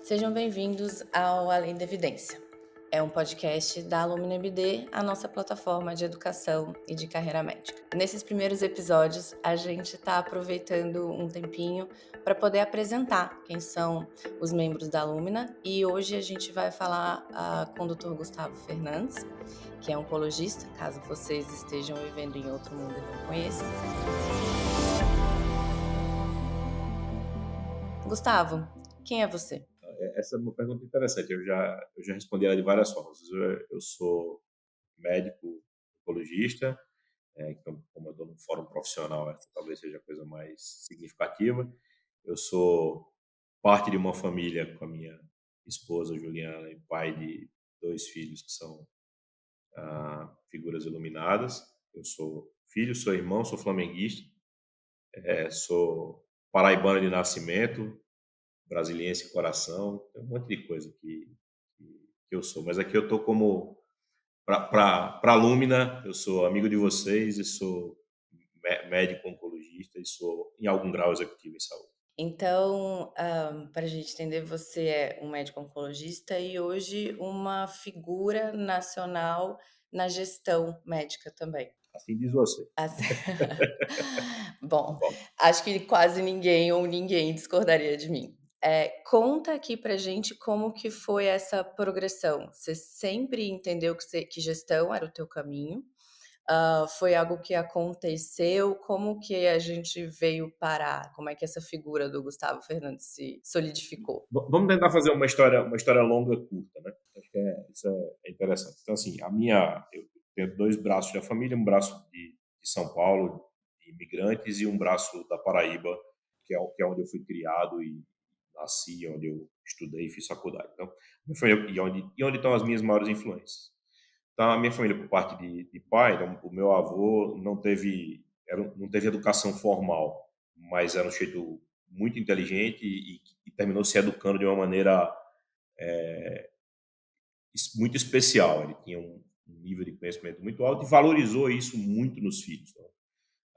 Sejam bem-vindos ao Além da Evidência. É um podcast da Alumni MD, a nossa plataforma de educação e de carreira médica. Nesses primeiros episódios, a gente está aproveitando um tempinho para poder apresentar quem são os membros da Alumna, e hoje a gente vai falar com o Dr. Gustavo Fernandes, que é oncologista, caso vocês estejam vivendo em outro mundo e não conheçam. Gustavo, quem é você? Essa é uma pergunta interessante. Eu já respondi ela de várias formas. Eu sou médico oncologista, então, como eu estou num fórum profissional, essa talvez seja a coisa mais significativa. Eu sou parte de uma família com a minha esposa, Juliana, e pai de 2 filhos que são figuras iluminadas. Eu sou filho, sou irmão, sou flamenguista, sou paraibano de nascimento, brasiliense de coração, tem um monte de coisa que eu sou. Mas aqui eu tô como para a Lumina, eu sou amigo de vocês e sou médico oncologista e sou, em algum grau, executivo em saúde. Então, para a gente entender, você é um médico oncologista e hoje uma figura nacional na gestão médica também. Assim diz você. Assim bom, Bom, acho que quase ninguém ou ninguém discordaria de mim. Conta aqui pra gente como que foi essa progressão. Você sempre entendeu que gestão era o teu caminho? Foi algo que aconteceu? Como que a gente veio parar? Como é que essa figura do Gustavo Fernandes se solidificou? vamos tentar fazer uma história longa curta, né? Acho que isso é interessante. Então, assim, eu tenho 2 braços da família, um braço de São Paulo, de imigrantes, e um braço da Paraíba, que é onde eu fui criado e nasci, onde eu estudei e fiz faculdade. Então, minha família, e onde estão as minhas maiores influências. Então, a minha família, por parte de pai, então, o meu avô não teve educação formal, mas era um sujeito muito inteligente e terminou se educando de uma maneira muito especial. Ele tinha um nível de conhecimento muito alto e valorizou isso muito nos filhos. Então,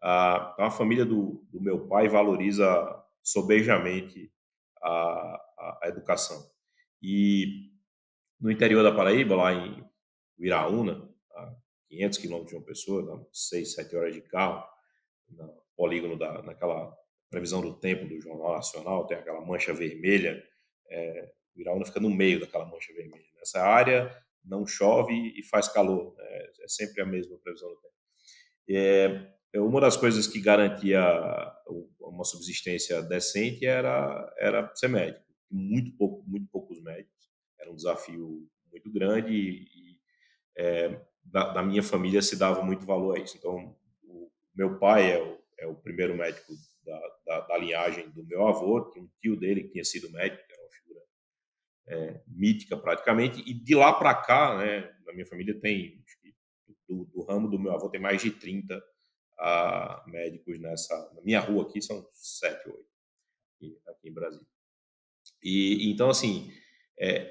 a família do meu pai valoriza sobejamente a educação. E no interior da Paraíba, lá em Uiraúna, a 500 quilômetros de uma pessoa, dá 6, 7 horas de carro, no polígono naquela previsão do tempo do Jornal Nacional, tem aquela mancha vermelha. Uiraúna fica no meio daquela mancha vermelha. Nessa área não chove e faz calor, né? É sempre a mesma previsão do tempo. Uma das coisas que garantia uma subsistência decente era ser médico. Muito poucos médicos. Era um desafio muito grande da minha família se dava muito valor a isso. Então, o meu pai é o primeiro médico da linhagem do meu avô, tinha um tio dele que tinha sido médico, que era uma figura mítica praticamente, e de lá para cá, né, na minha família tem, acho que do ramo do meu avô tem mais de 30 médicos na minha rua aqui, são 7, 8 aqui em Brasília. E então, assim,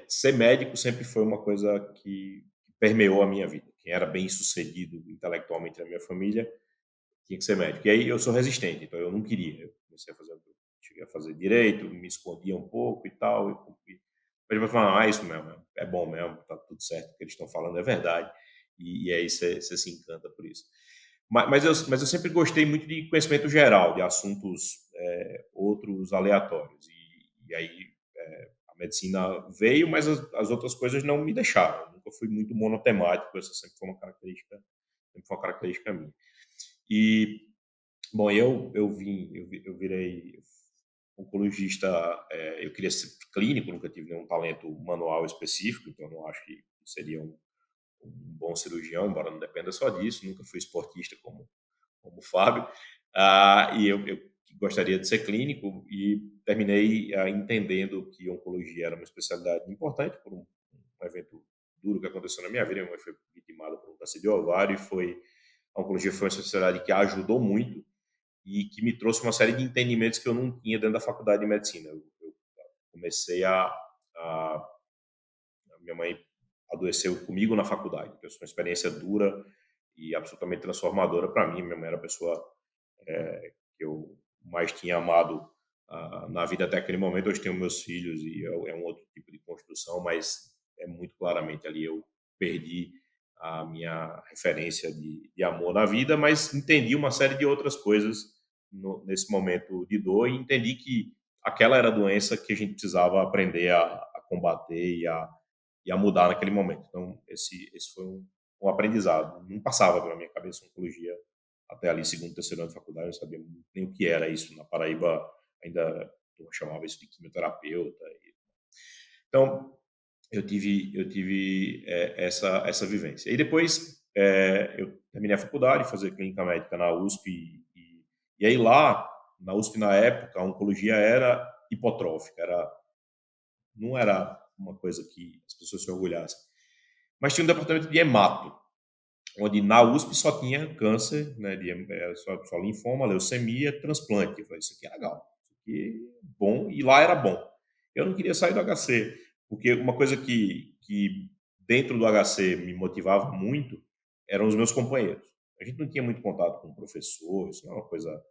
ser médico sempre foi uma coisa que permeou a minha vida. Quem era bem sucedido intelectualmente na minha família tinha que ser médico. E aí eu sou resistente, então eu não queria. Eu comecei a fazer, cheguei a fazer direito, me escondia um pouco e tal. Mas vai falar, isso mesmo, é bom mesmo, tá tudo certo, o que eles estão falando é verdade. E aí você se encanta por isso. Mas eu sempre gostei muito de conhecimento geral, de assuntos outros aleatórios. E aí a medicina veio, mas as outras coisas não me deixaram. Eu nunca fui muito monotemático, essa sempre foi uma característica minha. E, bom, eu virei oncologista, eu queria ser clínico, nunca tive nenhum talento manual específico, então não acho que seria um bom cirurgião, embora não dependa só disso, nunca fui esportista como o Fábio, e eu gostaria de ser clínico e terminei entendendo que oncologia era uma especialidade importante por um evento duro que aconteceu na minha vida. Minha mãe foi vitimada por um câncer de ovário e a oncologia foi uma especialidade que a ajudou muito e que me trouxe uma série de entendimentos que eu não tinha dentro da faculdade de medicina. Eu comecei a minha mãe adoeceu comigo na faculdade, que foi uma experiência dura e absolutamente transformadora para mim. Minha mãe era a pessoa que eu mais tinha amado na vida até aquele momento. Hoje tenho meus filhos e é um outro tipo de construção, mas é muito claramente ali eu perdi a minha referência de amor na vida, mas entendi uma série de outras coisas nesse momento de dor e entendi que aquela era a doença que a gente precisava aprender a combater e a mudar naquele momento. Então, esse foi um aprendizado. Não passava pela minha cabeça oncologia até ali, segundo, terceiro ano de faculdade, eu não sabia nem o que era isso. Na Paraíba, ainda eu chamava isso de quimioterapeuta. Então, eu tive essa vivência. E depois, eu terminei a faculdade, fazer clínica médica na USP, e aí lá, na USP, na época, a oncologia era hipotrófica, não era uma coisa que as pessoas se orgulhassem. Mas tinha um departamento de hemato, onde na USP só tinha câncer, né, só linfoma, leucemia, transplante. Eu falei, isso aqui é legal, isso aqui é bom, e lá era bom. Eu não queria sair do HC, porque uma coisa que dentro do HC me motivava muito eram os meus companheiros. A gente não tinha muito contato com o professor, isso não é uma coisa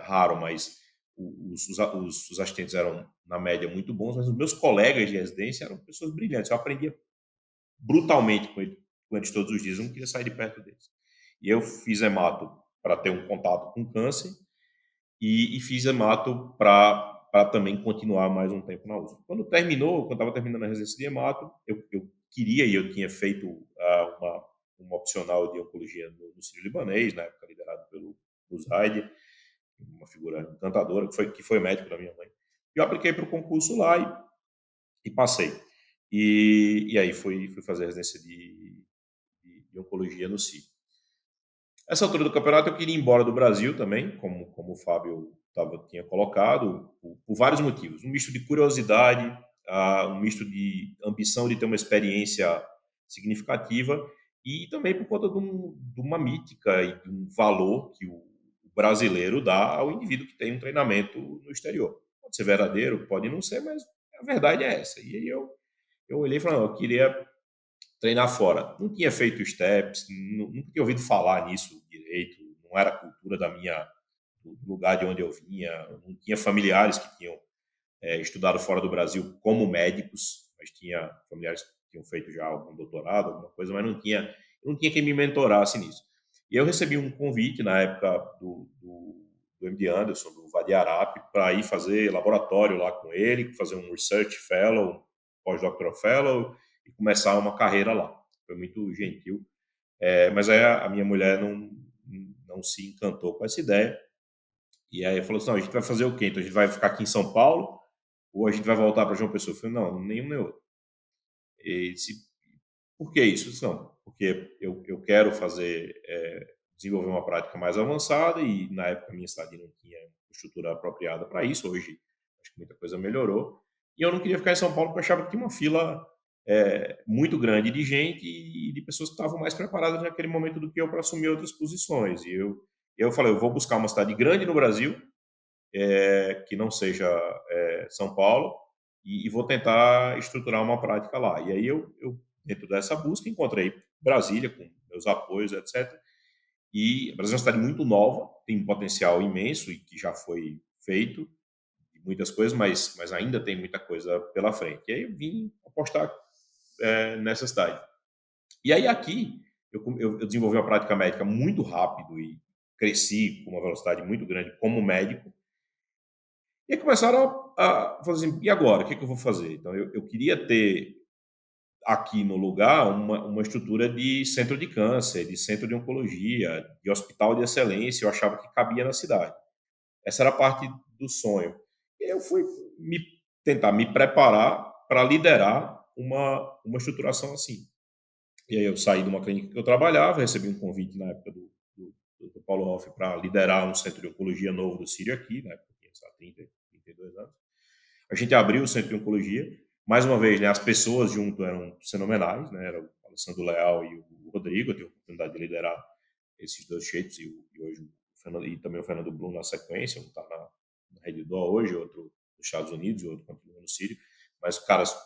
raro, mas os assistentes eram, na média, muito bons, mas os meus colegas de residência eram pessoas brilhantes. Eu aprendia brutalmente com eles todos os dias, eu não queria sair de perto deles. E eu fiz hemato para ter um contato com câncer e fiz hemato para também continuar mais um tempo na USP. Quando estava terminando a residência de hemato, eu queria e eu tinha feito uma opcional de oncologia no Sírio-Libanês, na época liderado pelo Zaid, uma figura encantadora, que foi médico da minha mãe. Eu apliquei para o concurso lá e passei. E aí fui fazer a residência de oncologia no CI. Essa altura do campeonato eu queria ir embora do Brasil também, como o Fábio tinha colocado, por vários motivos. Um misto de curiosidade, um misto de ambição de ter uma experiência significativa e também por conta de uma mítica e de um valor que o brasileiro dá ao indivíduo que tem um treinamento no exterior. Pode ser verdadeiro, pode não ser, mas a verdade é essa. E aí eu olhei e falei, não, eu queria treinar fora. Não tinha feito steps, nunca tinha ouvido falar nisso direito, não era a cultura do lugar de onde eu vinha, não tinha familiares que tinham estudado fora do Brasil como médicos, mas tinha familiares que tinham feito já algum doutorado, alguma coisa, mas não tinha quem me mentorasse nisso. E eu recebi um convite na época do MD Anderson, do Vadi Arap, para ir fazer laboratório lá com ele, fazer um Research Fellow, Postdoctoral Fellow, e começar uma carreira lá. Foi muito gentil. Mas aí a minha mulher não se encantou com essa ideia. E aí falou assim, não, a gente vai fazer o quê? Então a gente vai ficar aqui em São Paulo ou a gente vai voltar para João Pessoa? Eu falei, não, nenhum nem outro. E disse, por que isso? Eu disse, não, porque eu quero desenvolver uma prática mais avançada e na época a minha cidade não tinha estrutura apropriada para isso. Hoje acho que muita coisa melhorou. E eu não queria ficar em São Paulo porque eu achava que tinha uma fila muito grande de gente e de pessoas que estavam mais preparadas naquele momento do que eu para assumir outras posições. E eu falei, eu vou buscar uma cidade grande no Brasil, que não seja São Paulo, e vou tentar estruturar uma prática lá. E aí dentro dessa busca, encontrei Brasília, com meus apoios, etc. E Brasília é uma cidade muito nova, tem um potencial imenso e que já foi feito, muitas coisas, mas ainda tem muita coisa pela frente. E aí eu vim apostar nessa cidade. E aí aqui eu desenvolvi uma prática médica muito rápido e cresci com uma velocidade muito grande como médico. E aí começaram a falar assim, e agora? O que eu vou fazer? Então eu queria ter aqui no lugar uma estrutura de centro de câncer, de centro de oncologia, de hospital de excelência. Eu achava que cabia na cidade. Essa era a parte do sonho. E eu fui tentar me preparar para liderar uma estruturação assim. E aí eu saí de uma clínica que eu trabalhava, recebi um convite na época do Paulo Hoff para liderar um centro de oncologia novo do Sírio aqui, na época eu tinha 32 anos. A gente abriu o centro de oncologia. Mais uma vez, né, as pessoas junto eram fenomenais, né, era o Alessandro Leal e o Rodrigo. Eu tive a oportunidade de liderar esses dois shapes e hoje e também o Fernando Blum na sequência, um está na Rede Dó hoje, outro nos Estados Unidos e outro continua no Sírio, mas caras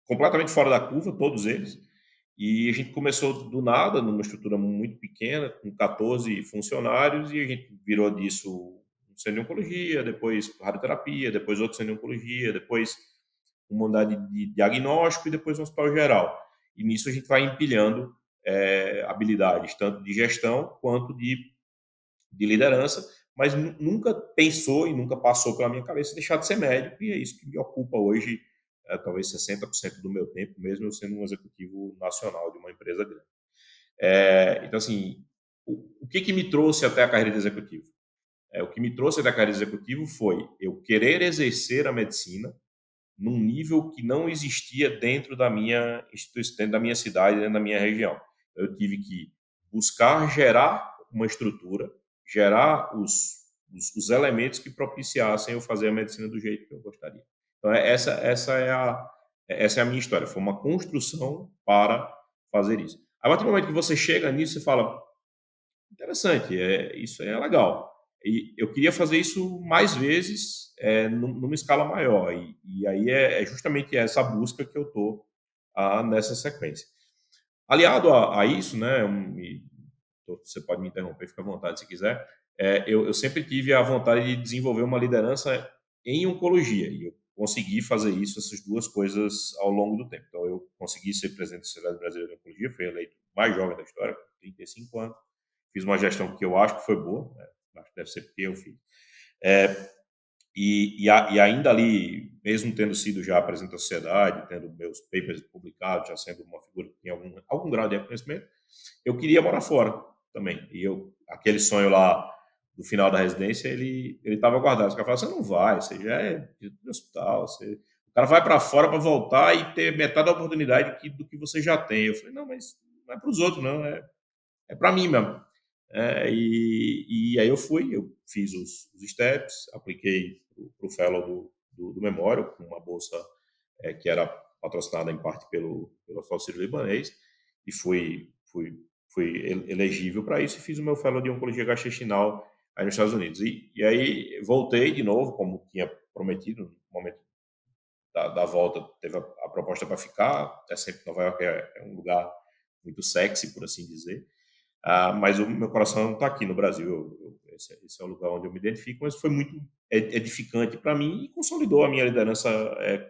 completamente fora da curva, todos eles. E a gente começou do nada, numa estrutura muito pequena, com 14 funcionários, e a gente virou disso um centro de oncologia, depois radioterapia, depois outro centro de oncologia, depois uma unidade de diagnóstico e depois um hospital geral. E nisso a gente vai empilhando habilidades, tanto de gestão quanto de liderança, mas nunca pensou e nunca passou pela minha cabeça deixar de ser médico, e é isso que me ocupa hoje, talvez 60% do meu tempo, mesmo eu sendo um executivo nacional de uma empresa grande. Então, assim, o que me trouxe até a carreira de executivo? O que me trouxe até a carreira de executivo foi eu querer exercer a medicina num nível que não existia dentro da minha instituição, dentro da minha cidade, dentro da minha região. Eu tive que buscar gerar uma estrutura, gerar os elementos que propiciassem eu fazer a medicina do jeito que eu gostaria. Então, essa é a minha história. Foi uma construção para fazer isso. A partir do momento que você chega nisso, você fala, interessante, isso é legal. E eu queria fazer isso mais vezes, numa escala maior. E aí é justamente essa busca que eu estou nessa sequência. Aliado a isso, né, você pode me interromper, fica à vontade se quiser, eu sempre tive a vontade de desenvolver uma liderança em oncologia. E eu consegui fazer isso, essas duas coisas, ao longo do tempo. Então, eu consegui ser presidente da Sociedade Brasileira de Oncologia, fui eleito mais jovem da história, com 35 anos. Fiz uma gestão que eu acho que foi boa, né? Acho que deve ser porque eu fiz. E ainda ali, mesmo tendo sido já presidente da sociedade, tendo meus papers publicados, já sendo uma figura que tinha algum grau de reconhecimento, eu queria morar fora também. E aquele sonho lá do final da residência, ele estava guardado. Os caras falaram, você não vai, você já é de hospital, o cara vai para fora para voltar e ter metade da oportunidade do que você já tem. Eu falei, não, mas não é para os outros, não, é para mim mesmo. E aí eu fiz os steps, apliquei para o fellow do Memório, com uma bolsa que era patrocinada em parte pelo Hospital Sírio-Libanês, e fui elegível para isso e fiz o meu fellow de oncologia gastrointestinal aí nos Estados Unidos. E aí voltei de novo, como tinha prometido, no momento da volta teve a proposta para ficar, sempre Nova York é um lugar muito sexy, por assim dizer. Mas o meu coração está aqui no Brasil. Esse é o lugar onde eu me identifico, mas foi muito edificante para mim e consolidou a minha liderança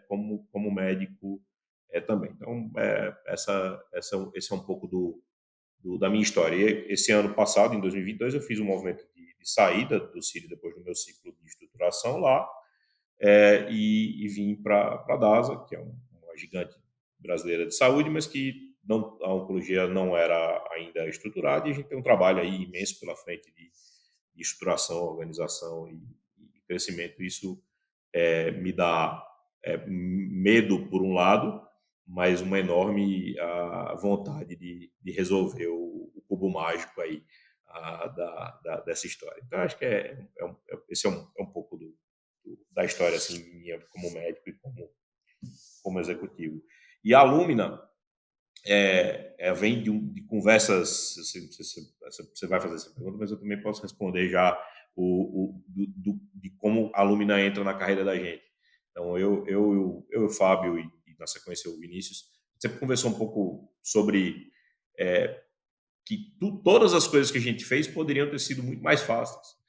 como médico também. Então, esse é um pouco da minha história. E esse ano passado, em 2022, eu fiz um movimento de saída do Círio depois do meu ciclo de estruturação lá, e vim para a DASA, que é uma gigante brasileira de saúde, mas que a oncologia não era ainda estruturada, e a gente tem um trabalho aí imenso pela frente de estruturação, organização e crescimento. Isso me dá medo, por um lado, mas uma enorme vontade de resolver o cubo mágico aí dessa história. Então, acho que esse é um pouco da história assim, minha como médico e como executivo. E a Lumina vem de conversas. Você vai fazer essa pergunta, mas eu também posso responder já de como a Lumina entra na carreira da gente. Então, eu e o Fábio, e na sequência o Vinícius, sempre conversou um pouco sobre que todas as coisas que a gente fez poderiam ter sido muito mais fáceis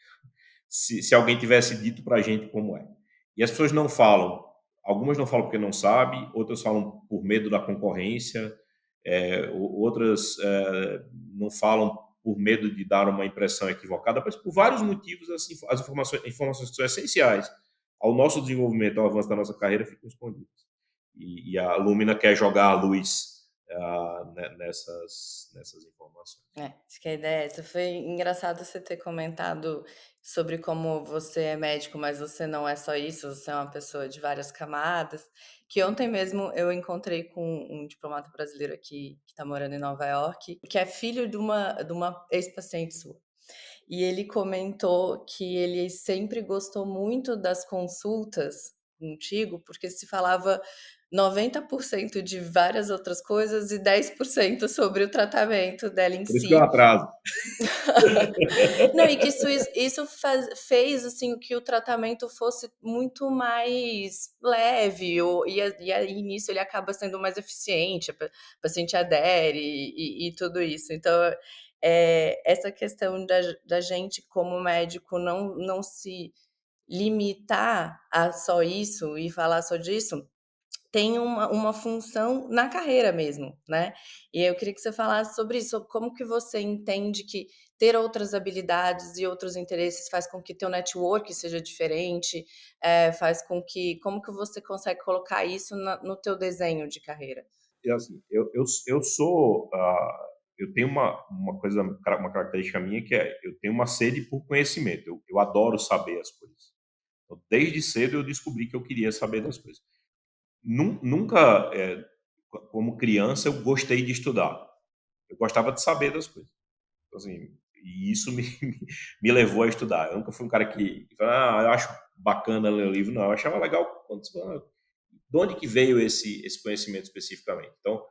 se alguém tivesse dito para a gente como é. E as pessoas não falam. Algumas não falam porque não sabem, outras falam por medo da concorrência, outras não falam por medo de dar uma impressão equivocada, mas por vários motivos as informações que são essenciais ao nosso desenvolvimento, ao avanço da nossa carreira, ficam escondidas. E a Lumina quer jogar a luz nessas informações. Acho que a ideia é essa. Foi engraçado você ter comentado sobre como você é médico, mas você não é só isso, você é uma pessoa de várias camadas. Que ontem mesmo eu encontrei com um diplomata brasileiro aqui que está morando em Nova York, que é filho de uma ex-paciente sua. E ele comentou que ele sempre gostou muito das consultas contigo, porque se falava 90% de várias outras coisas e 10% sobre o tratamento dela em Por isso que eu si. atraso. Não, e que isso fez assim, que o tratamento fosse muito mais leve, e aí nisso ele acaba sendo mais eficiente, o paciente adere e tudo isso. Então, essa questão da gente como médico não se limitar a só isso e falar só disso, tem uma função na carreira mesmo, né. E eu queria que você falasse sobre isso, sobre como que você entende que ter outras habilidades e outros interesses faz com que teu network seja diferente, faz com que como que você consegue colocar isso no teu desenho de carreira? E assim, eu sou, eu tenho uma coisa, uma característica minha que é, eu tenho uma sede por conhecimento, eu adoro saber as coisas. Então, desde cedo eu descobri que eu queria saber das coisas. Nunca, como criança, eu gostei de estudar. Eu gostava de saber das coisas. Então, assim, e isso me levou a estudar. Eu nunca fui um cara que fala, eu acho bacana ler o livro. Não, eu achava legal quando você fala, de onde que veio esse conhecimento especificamente. Então,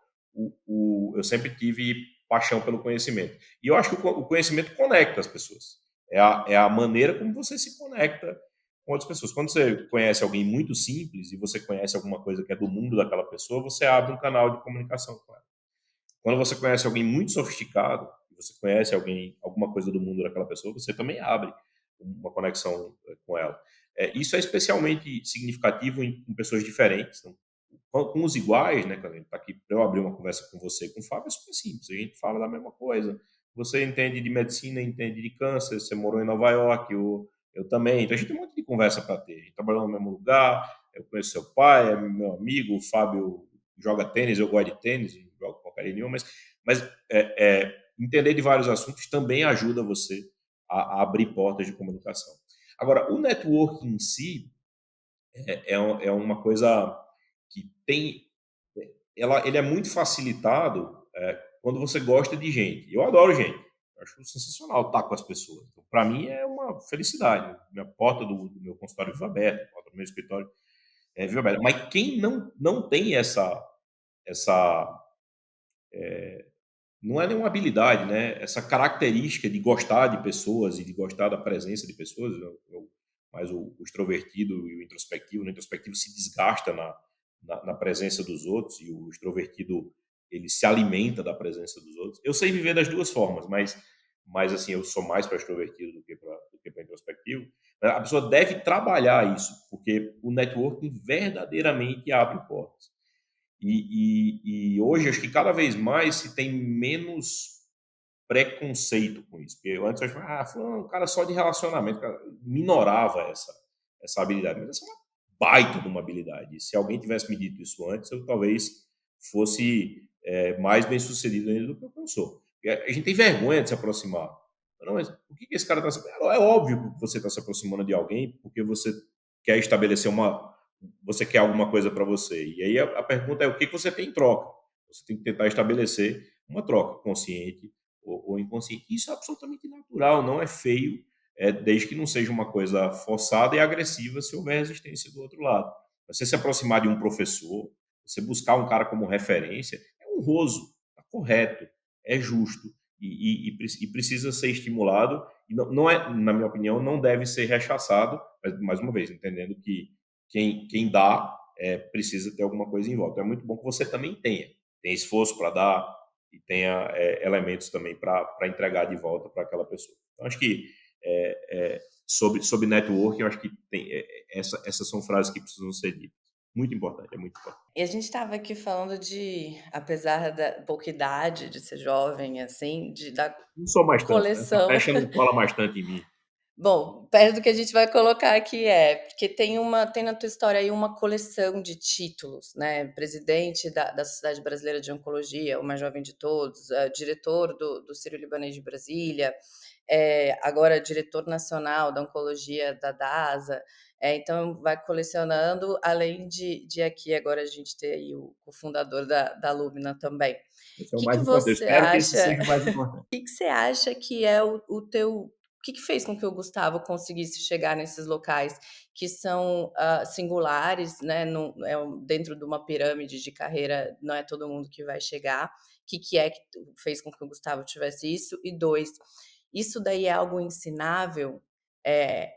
eu sempre tive paixão pelo conhecimento. E eu acho que o conhecimento conecta as pessoas. É a maneira como você se conecta com outras pessoas. Quando você conhece alguém muito simples e você conhece alguma coisa que é do mundo daquela pessoa, você abre um canal de comunicação com ela. Quando você conhece alguém muito sofisticado, você conhece alguém, alguma coisa do mundo daquela pessoa, você também abre uma conexão com ela. Isso é especialmente significativo em pessoas diferentes. Então, com os iguais, né, quando a gente está aqui para eu abrir uma conversa com você e com o Fábio, é super simples. A gente fala da mesma coisa. Você entende de medicina, entende de câncer, você morou em Nova York, eu também. Então a gente tem um monte de conversa para ter. A gente trabalhou no mesmo lugar, eu conheço seu pai, é meu amigo, o Fábio joga tênis, eu gosto de tênis, não jogo porcaria nenhuma, mas entender de vários assuntos também ajuda você a abrir portas de comunicação. Agora, o networking em si é uma coisa que tem, ele é muito facilitado quando você gosta de gente. Eu adoro gente. Eu acho sensacional estar com as pessoas. Então, para mim é uma felicidade. Minha porta do meu consultório vive aberta, a porta do meu escritório vive aberta. Mas quem não tem essa não é nenhuma habilidade, né? Essa característica de gostar de pessoas e de gostar da presença de pessoas, mais o extrovertido e o introspectivo. O introspectivo se desgasta na presença dos outros e o extrovertido ele se alimenta da presença dos outros. Eu sei viver das duas formas, mas assim, eu sou mais para extrovertido do que para introspectivo. A pessoa deve trabalhar isso, porque o networking verdadeiramente abre portas. E hoje, acho que cada vez mais se tem menos preconceito com isso. Porque antes eu achava, fulano é um cara só de relacionamento, cara, minorava essa habilidade. Mas essa é uma baita de uma habilidade. E se alguém tivesse me dito isso antes, eu talvez fosse mais bem sucedido ainda do que eu sou. Porque a gente tem vergonha de se aproximar. Não, mas por que esse cara está se... É óbvio que você está se aproximando de alguém porque você quer estabelecer você quer alguma coisa para você. E aí a pergunta é o que você tem em troca. Você tem que tentar estabelecer uma troca consciente ou inconsciente. Isso é absolutamente natural, não é feio, desde que não seja uma coisa forçada e agressiva se houver resistência do outro lado. Você se aproximar de um professor, você buscar um cara como referência, é honroso, é correto, é justo e precisa ser estimulado. E não é, na minha opinião, não deve ser rechaçado, mas, mais uma vez, entendendo que quem dá precisa ter alguma coisa em volta. Então, é muito bom que você também tenha esforço para dar e tenha elementos também para entregar de volta para aquela pessoa. Então, acho que sobre networking, eu acho que essas são frases que precisam ser ditas. Muito importante, é muito importante. E a gente estava aqui falando de, apesar da pouca idade, de ser jovem, assim, da Não sou mais tanto, né? Essa coleção. pecha não cola mais tanto em mim. Bom, perto do que a gente vai colocar aqui porque tem na tua história aí uma coleção de títulos, né? Presidente da Sociedade Brasileira de Oncologia, o mais jovem de todos, diretor do Sírio-Libanês de Brasília, agora diretor nacional da Oncologia da DASA. Então, vai colecionando, além de aqui agora a gente ter aí o fundador da Lumina também. Esse é o Que mais que importante. Eu você espero que esse acha seja o mais importante. que você acha que é o teu o que fez com que o Gustavo conseguisse chegar nesses locais que são, singulares, né, dentro de uma pirâmide de carreira, não é todo mundo que vai chegar. Que é que fez com que o Gustavo tivesse isso? E 2, isso daí é algo ensinável?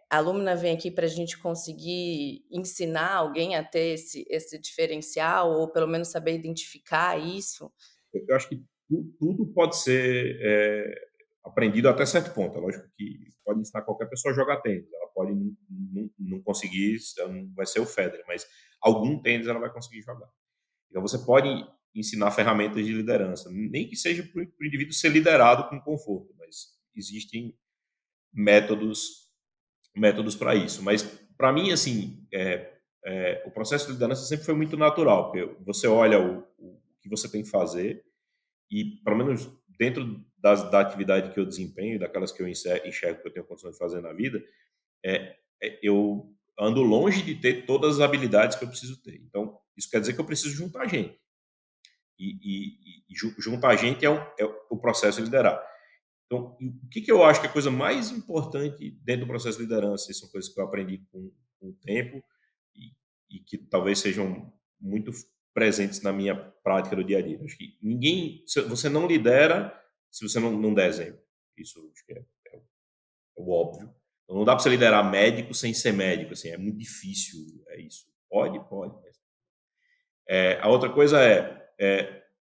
A Lumina vem aqui para a gente conseguir ensinar alguém a ter esse diferencial ou pelo menos saber identificar isso? Eu acho que tudo pode ser aprendido até certo ponto. É lógico que pode ensinar qualquer pessoa a jogar tênis. Ela pode não conseguir, ela não vai ser o Federer, mas algum tênis ela vai conseguir jogar. Então você pode ensinar ferramentas de liderança, nem que seja para o indivíduo ser liderado com conforto, mas existem métodos para isso. Mas para mim, assim, o processo de liderança sempre foi muito natural, porque você olha o que você tem que fazer e, pelo menos dentro da atividade que eu desempenho, daquelas que eu enxergo que eu tenho condição de fazer na vida, eu ando longe de ter todas as habilidades que eu preciso ter. Então, isso quer dizer que eu preciso juntar gente. Juntar gente é o processo de liderar. Então, o que eu acho que é a coisa mais importante dentro do processo de liderança, e são coisas que eu aprendi com o tempo e que talvez sejam muito presentes na minha prática do dia a dia. Acho que você não lidera se você não der exemplo. Isso acho que é o óbvio. Então, não dá para você liderar médico sem ser médico, assim, é muito difícil, é isso. Pode. A outra coisa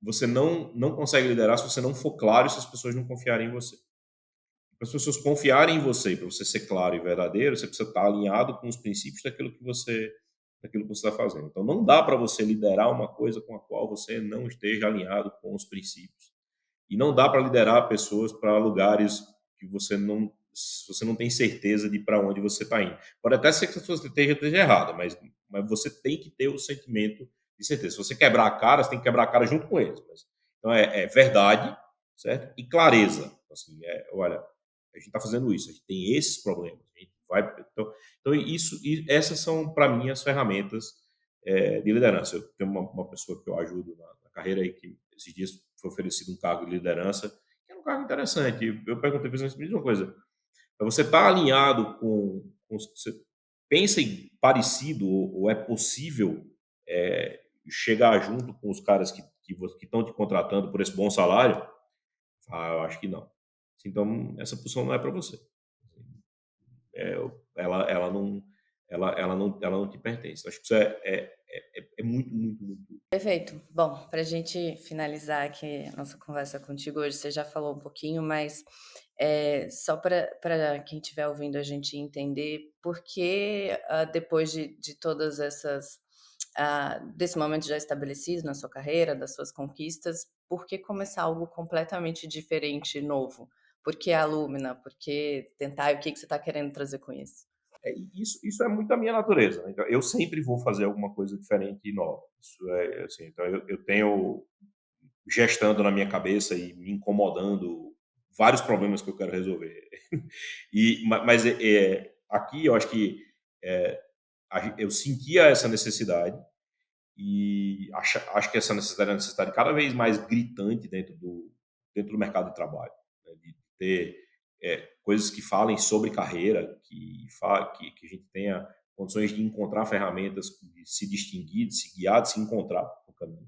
você não consegue liderar se você não for claro e se as pessoas não confiarem em você. Para as pessoas confiarem em você e para você ser claro e verdadeiro, você precisa estar alinhado com os princípios daquilo que você está fazendo. Então, não dá para você liderar uma coisa com a qual você não esteja alinhado com os princípios. E não dá para liderar pessoas para lugares que você não tem certeza de para onde você está indo. Pode até ser que a pessoa esteja errada, mas você tem que ter o sentimento de certeza. Se você quebrar a cara, você tem que quebrar a cara junto com eles. Então, é verdade, certo? E clareza. Assim, olha, a gente está fazendo isso, a gente tem esses problemas. A gente vai, então essas são, para mim, as ferramentas de liderança. Eu tenho uma pessoa que eu ajudo na carreira aí, que esses dias foi oferecido um cargo de liderança, que é um cargo interessante. Eu perguntei para ele, me diz uma coisa, você está alinhado você pensa em parecido ou é possível chegar junto com os caras que estão te contratando por esse bom salário? Eu acho que não. Então, essa posição não é para você. É, ela não, ela não te pertence. Acho que isso é muito, muito, muito. Perfeito. Bom, para a gente finalizar aqui a nossa conversa contigo hoje, você já falou um pouquinho, mas só para quem estiver ouvindo a gente entender por que, depois de todas essas, desse momento já estabelecido na sua carreira, das suas conquistas, por que começar algo completamente diferente e novo? Por que a Lumina? Por que tentar? O que você está querendo trazer com isso? Isso é muito a minha natureza, né? Então, eu sempre vou fazer alguma coisa diferente e nova. Isso é assim, então eu tenho gestando na minha cabeça e me incomodando vários problemas que eu quero resolver. Mas aqui eu acho que eu sentia essa necessidade e acho que essa necessidade é uma necessidade cada vez mais gritante dentro do mercado de trabalho, né? De ter coisas que falem sobre carreira, que a gente tenha condições de encontrar ferramentas, de se distinguir, de se guiar, de se encontrar no caminho.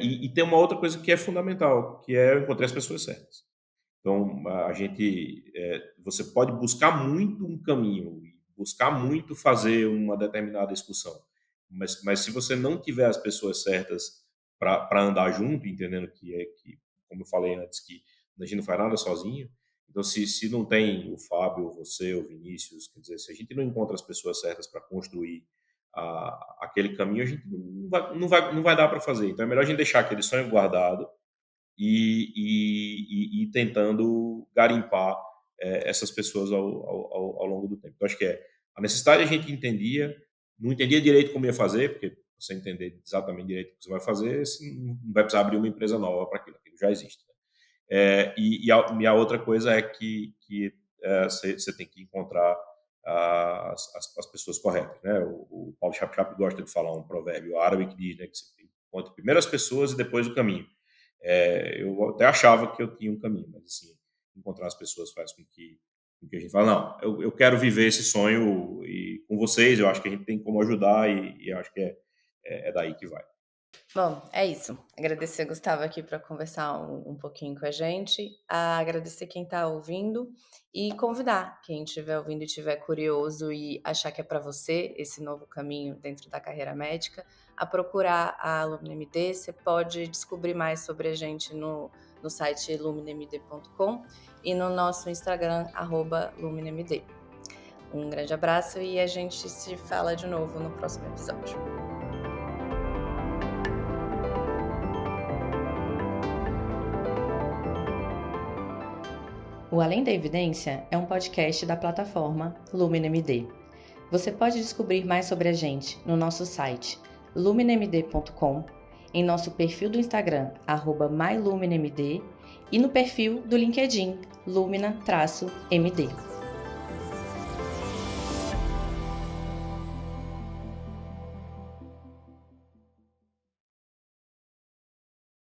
E tem uma outra coisa que é fundamental, que é encontrar as pessoas certas. Então, você pode buscar muito um caminho, buscar muito fazer uma determinada discussão, mas se você não tiver as pessoas certas para andar junto, entendendo como eu falei antes, que a gente não faz nada sozinho, então se não tem o Fábio, ou você, o Vinícius, quer dizer, se a gente não encontra as pessoas certas para construir aquele caminho, a gente não vai dar para fazer. Então é melhor a gente deixar aquele sonho guardado e ir tentando garimpar essas pessoas ao longo do tempo. Então, acho que a necessidade a gente não entendia direito como ia fazer, porque você entender exatamente direito o que você vai fazer, você não vai precisar abrir uma empresa nova para aquilo já existe. Né? A outra coisa é que você tem que encontrar as pessoas corretas. Né? O Paulo Chap gosta de falar um provérbio árabe que diz, né, que você encontra primeiro as pessoas e depois o caminho. Eu até achava que eu tinha um caminho, mas assim, encontrar as pessoas faz com que a gente fale, não, eu quero viver esse sonho e com vocês, eu acho que a gente tem como ajudar e acho que é daí que vai. Bom, é isso. Agradecer Gustavo aqui para conversar um pouquinho com a gente, agradecer quem está ouvindo e convidar quem estiver ouvindo e estiver curioso e achar que é para você esse novo caminho dentro da carreira médica, a procurar a LuminaMD. Você pode descobrir mais sobre a gente no site luminamd.com e no nosso Instagram, @luminamd. Um grande abraço e a gente se fala de novo no próximo episódio. O Além da Evidência é um podcast da plataforma LuminaMD. Você pode descobrir mais sobre a gente no nosso site luminamd.com, em nosso perfil do Instagram @myluminamd e no perfil do LinkedIn Lumina-MD.